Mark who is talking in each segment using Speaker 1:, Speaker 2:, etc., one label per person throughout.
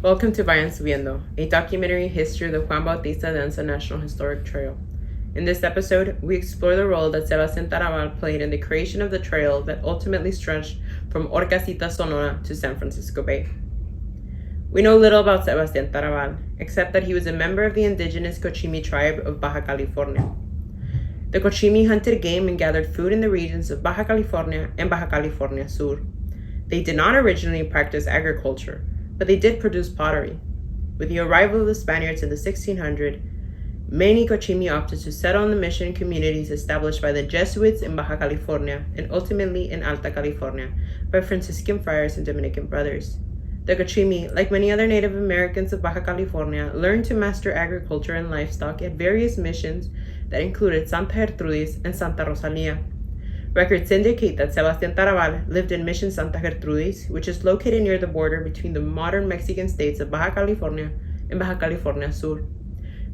Speaker 1: Welcome to Vayan Subiendo, a documentary history of the Juan Bautista de Anza National Historic Trail. In this episode, we explore the role that Sebastian Tarabal played in the creation of the trail that ultimately stretched from Horcasitas, Sonora to San Francisco Bay. We know little about Sebastian Tarabal, except that he was a member of the indigenous Cochimi tribe of Baja California. The Cochimi hunted game and gathered food in the regions of Baja California and Baja California Sur. They did not originally practice agriculture, but they did produce pottery. With the arrival of the Spaniards in the 1600s, many Cochimi opted to settle in the mission communities established by the Jesuits in Baja California and ultimately in Alta California by Franciscan friars and Dominican brothers. The Cochimi, like many other Native Americans of Baja California, learned to master agriculture and livestock at various missions that included Santa Gertrudis and Santa Rosalia. Records indicate that Sebastian Tarabal lived in Mission Santa Gertrudis, which is located near the border between the modern Mexican states of Baja California and Baja California Sur.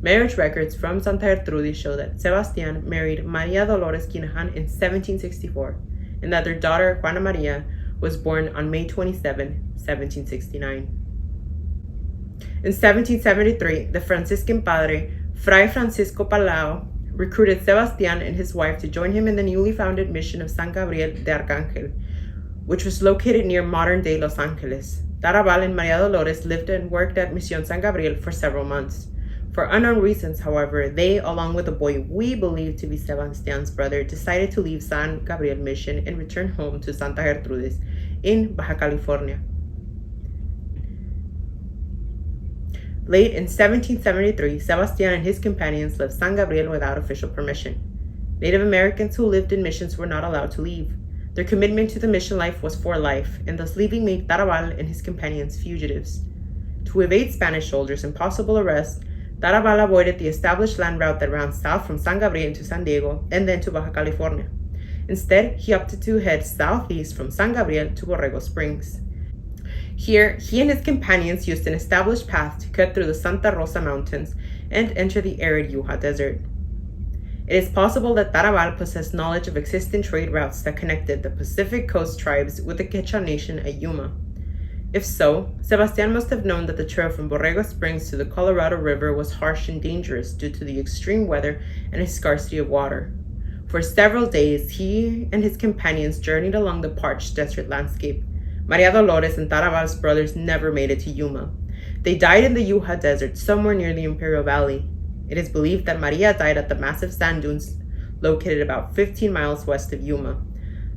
Speaker 1: Marriage records from Santa Gertrudis show that Sebastian married Maria Dolores Quinahan in 1764, and that their daughter Juana Maria was born on May 27, 1769. In 1773, the Franciscan padre, Fray Francisco Palau, recruited Sebastian and his wife to join him in the newly founded mission of San Gabriel de Arcángel, which was located near modern-day Los Angeles. Tarabal and Maria Dolores lived and worked at Misión San Gabriel for several months. For unknown reasons, however, they, along with a boy we believe to be Sebastian's brother, decided to leave San Gabriel mission and return home to Santa Gertrudis in Baja California. Late in 1773, Sebastian and his companions left San Gabriel without official permission. Native Americans who lived in missions were not allowed to leave. Their commitment to the mission life was for life, and thus leaving made Tarabal and his companions fugitives. To evade Spanish soldiers and possible arrest, Tarabal avoided the established land route that ran south from San Gabriel to San Diego and then to Baja California. Instead, he opted to head southeast from San Gabriel to Borrego Springs. Here, he and his companions used an established path to cut through the Santa Rosa Mountains and enter the arid Yuma Desert. It is possible that Tarabal possessed knowledge of existing trade routes that connected the Pacific Coast tribes with the Quechua Nation at Yuma. If so, Sebastian must have known that the trail from Borrego Springs to the Colorado River was harsh and dangerous due to the extreme weather and a scarcity of water. For several days, he and his companions journeyed along the parched desert landscape. Maria Dolores and Tarabal's brothers never made it to Yuma. They died in the Yuma Desert, somewhere near the Imperial Valley. It is believed that Maria died at the massive sand dunes located about 15 miles west of Yuma.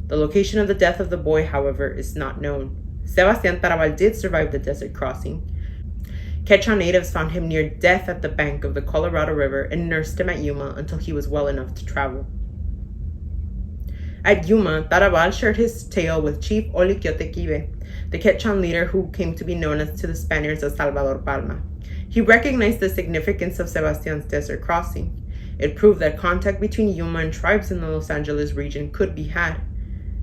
Speaker 1: The location of the death of the boy, however, is not known. Sebastian Tarabal did survive the desert crossing. Quechua natives found him near death at the bank of the Colorado River and nursed him at Yuma until he was well enough to travel. At Yuma, Tarabal shared his tale with Chief Oliquiote Quibe, the Quechuan leader who came to be known as to the Spaniards as Salvador Palma. He recognized the significance of Sebastian's desert crossing. It proved that contact between Yuma and tribes in the Los Angeles region could be had.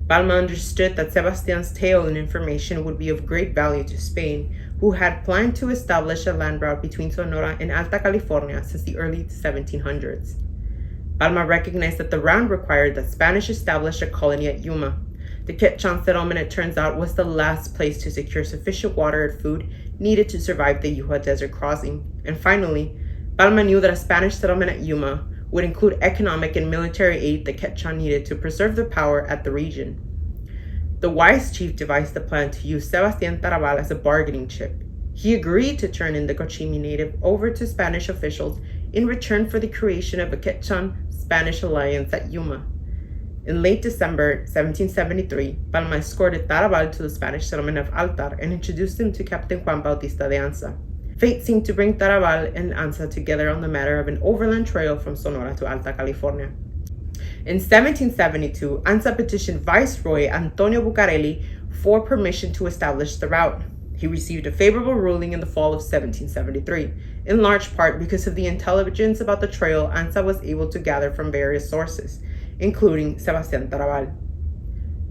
Speaker 1: Palma understood that Sebastian's tale and information would be of great value to Spain, who had planned to establish a land route between Sonora and Alta California since the early 1700s. Palma recognized that the round required that Spanish establish a colony at Yuma. The Quechuan settlement, it turns out, was the last place to secure sufficient water and food needed to survive the Yuma Desert crossing. And finally, Palma knew that a Spanish settlement at Yuma would include economic and military aid the Quechuan needed to preserve their power at the region. The wise chief devised the plan to use Sebastian Tarabal as a bargaining chip. He agreed to turn in the Cochimi native over to Spanish officials in return for the creation of a Quechuan-Spanish alliance at Yuma. In late December 1773, Palma escorted Tarabal to the Spanish settlement of Altar and introduced him to Captain Juan Bautista de Anza. Fate seemed to bring Tarabal and Anza together on the matter of an overland trail from Sonora to Alta California. In 1772, Anza petitioned Viceroy Antonio Bucareli for permission to establish the route. He received a favorable ruling in the fall of 1773, in large part because of the intelligence about the trail Anza was able to gather from various sources, including Sebastian Tarabal.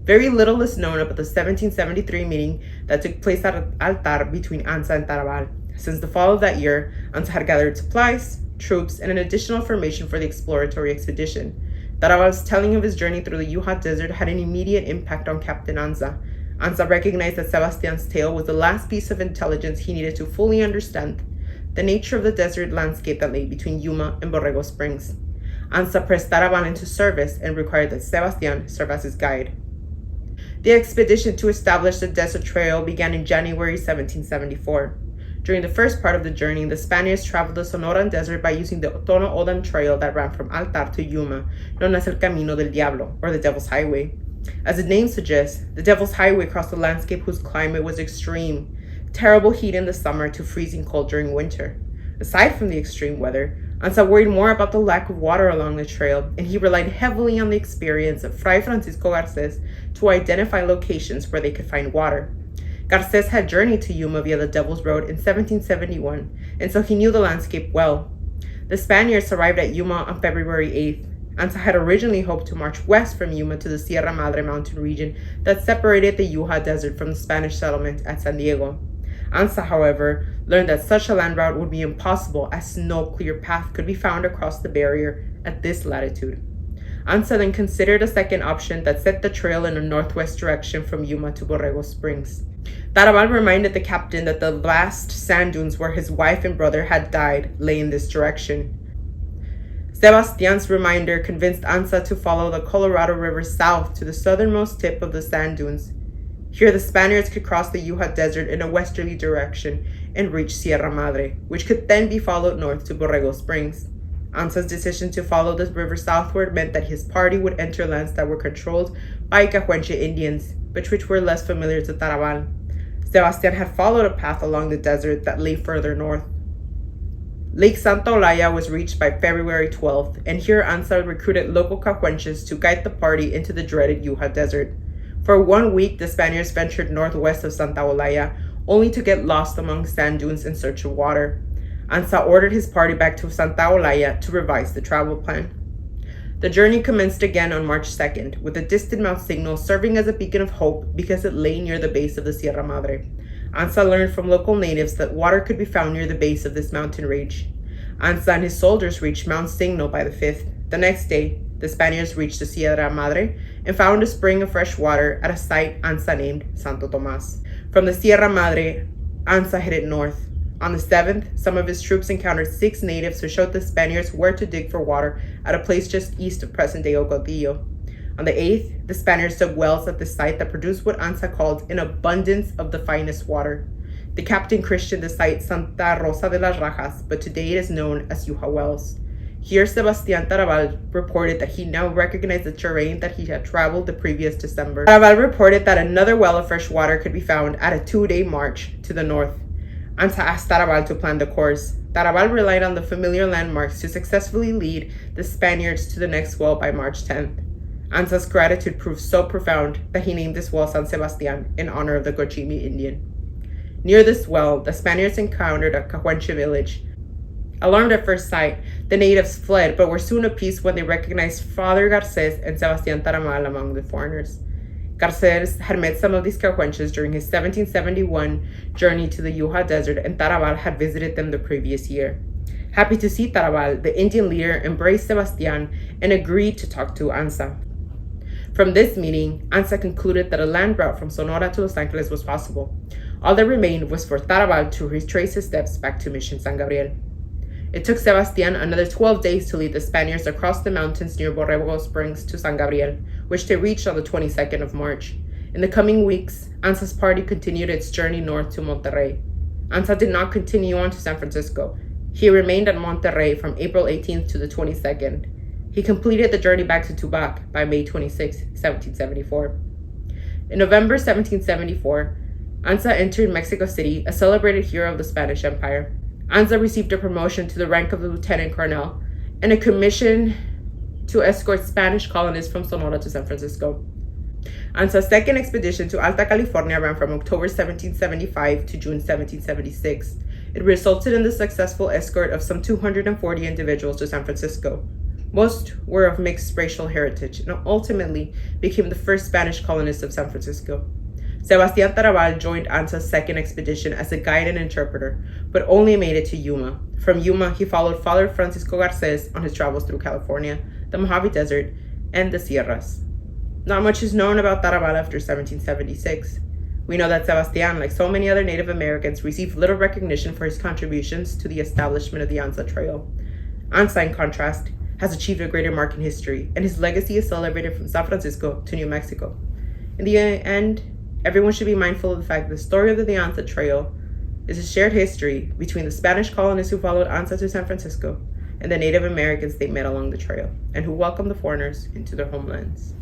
Speaker 1: Very little is known about the 1773 meeting that took place at Altar between Anza and Tarabal. Since the fall of that year, Anza had gathered supplies, troops, and an additional formation for the exploratory expedition. Tarabal's telling of his journey through the Yuma Desert had an immediate impact on Captain Anza. Anza recognized that Sebastian's tale was the last piece of intelligence he needed to fully understand the nature of the desert landscape that lay between Yuma and Borrego Springs. Anza pressed Tarabal into service and required that Sebastian serve as his guide. The expedition to establish the desert trail began in January 1774. During the first part of the journey, the Spaniards traveled the Sonoran desert by using the Tono Odan trail that ran from Altar to Yuma, known as El Camino del Diablo, or the Devil's Highway. As the name suggests, the Devil's Highway crossed a landscape whose climate was extreme, terrible heat in the summer to freezing cold during winter. Aside from the extreme weather, Anza worried more about the lack of water along the trail, and he relied heavily on the experience of Fray Francisco Garces to identify locations where they could find water. Garces had journeyed to Yuma via the Devil's Road in 1771, and so he knew the landscape well. The Spaniards arrived at Yuma on February 8th. Anza had originally hoped to march west from Yuma to the Sierra Madre mountain region that separated the Yuja Desert from the Spanish settlement at San Diego. Anza, however, learned that such a land route would be impossible as no clear path could be found across the barrier at this latitude. Anza then considered a second option that set the trail in a northwest direction from Yuma to Borrego Springs. Tarabal reminded the captain that the vast sand dunes where his wife and brother had died lay in this direction. Sebastian's reminder convinced Anza to follow the Colorado River south to the southernmost tip of the sand dunes. Here the Spaniards could cross the Yuja Desert in a westerly direction and reach Sierra Madre, which could then be followed north to Borrego Springs. Anza's decision to follow the river southward meant that his party would enter lands that were controlled by Cahuenche Indians, but which were less familiar to Tarabal. Sebastian had followed a path along the desert that lay further north. Lake Santa Olaya was reached by February 12th, and here Anza recruited local Cahuenches to guide the party into the dreaded Yuja Desert. For 1 week, the Spaniards ventured northwest of Santa Olaya, only to get lost among sand dunes in search of water. Anza ordered his party back to Santa Olaya to revise the travel plan. The journey commenced again on March 2nd, with a distant Mount Signal serving as a beacon of hope because it lay near the base of the Sierra Madre. Anza learned from local natives that water could be found near the base of this mountain range. Anza and his soldiers reached Mount Signal by the 5th. The next day, the Spaniards reached the Sierra Madre and found a spring of fresh water at a site Anza named Santo Tomas. From the Sierra Madre, Anza headed north. On the 7th, some of his troops encountered 6 natives who showed the Spaniards where to dig for water at a place just east of present-day Ocotillo. On the 8th, the Spaniards dug wells at the site that produced what Anza called an abundance of the finest water. The captain christened the site Santa Rosa de las Rajas, but today it is known as Yuja Wells. Here, Sebastian Tarabal reported that he now recognized the terrain that he had traveled the previous December. Tarabal reported that another well of fresh water could be found at a 2-day march to the north. Anza asked Tarabal to plan the course. Tarabal relied on the familiar landmarks to successfully lead the Spaniards to the next well by March 10th. Anza's gratitude proved so profound that he named this well San Sebastian in honor of the Cochimi Indian. Near this well, the Spaniards encountered a Cahuenche village. Alarmed at first sight, the natives fled, but were soon appeased when they recognized Father Garces and Sebastian Tarabal among the foreigners. Garces had met some of these Cahuenches during his 1771 journey to the Yuja Desert, and Tarabal had visited them the previous year. Happy to see Tarabal, the Indian leader embraced Sebastian and agreed to talk to Anza. From this meeting, Anza concluded that a land route from Sonora to Los Angeles was possible. All that remained was for Tarabal to retrace his steps back to Mission San Gabriel. It took Sebastian another 12 days to lead the Spaniards across the mountains near Borrego Springs to San Gabriel, which they reached on the 22nd of March. In the coming weeks, Anza's party continued its journey north to Monterrey. Anza did not continue on to San Francisco. He remained at Monterrey from April 18th to the 22nd. He completed the journey back to Tubac by May 26, 1774. In November 1774, Anza entered Mexico City, a celebrated hero of the Spanish Empire. Anza received a promotion to the rank of lieutenant colonel and a commission to escort Spanish colonists from Sonora to San Francisco. Anza's second expedition to Alta California ran from October 1775 to June 1776. It resulted in the successful escort of some 240 individuals to San Francisco. Most were of mixed racial heritage and ultimately became the first Spanish colonists of San Francisco. Sebastian Tarabal joined Anza's second expedition as a guide and interpreter, but only made it to Yuma. From Yuma, he followed Father Francisco Garces on his travels through California, the Mojave Desert, and the Sierras. Not much is known about Tarabal after 1776. We know that Sebastian, like so many other Native Americans, received little recognition for his contributions to the establishment of the Anza Trail. Anza, in contrast, has achieved a greater mark in history, and his legacy is celebrated from San Francisco to New Mexico. In the end, everyone should be mindful of the fact that the story of the Anza Trail is a shared history between the Spanish colonists who followed Anza to San Francisco and the Native Americans they met along the trail, and who welcomed the foreigners into their homelands.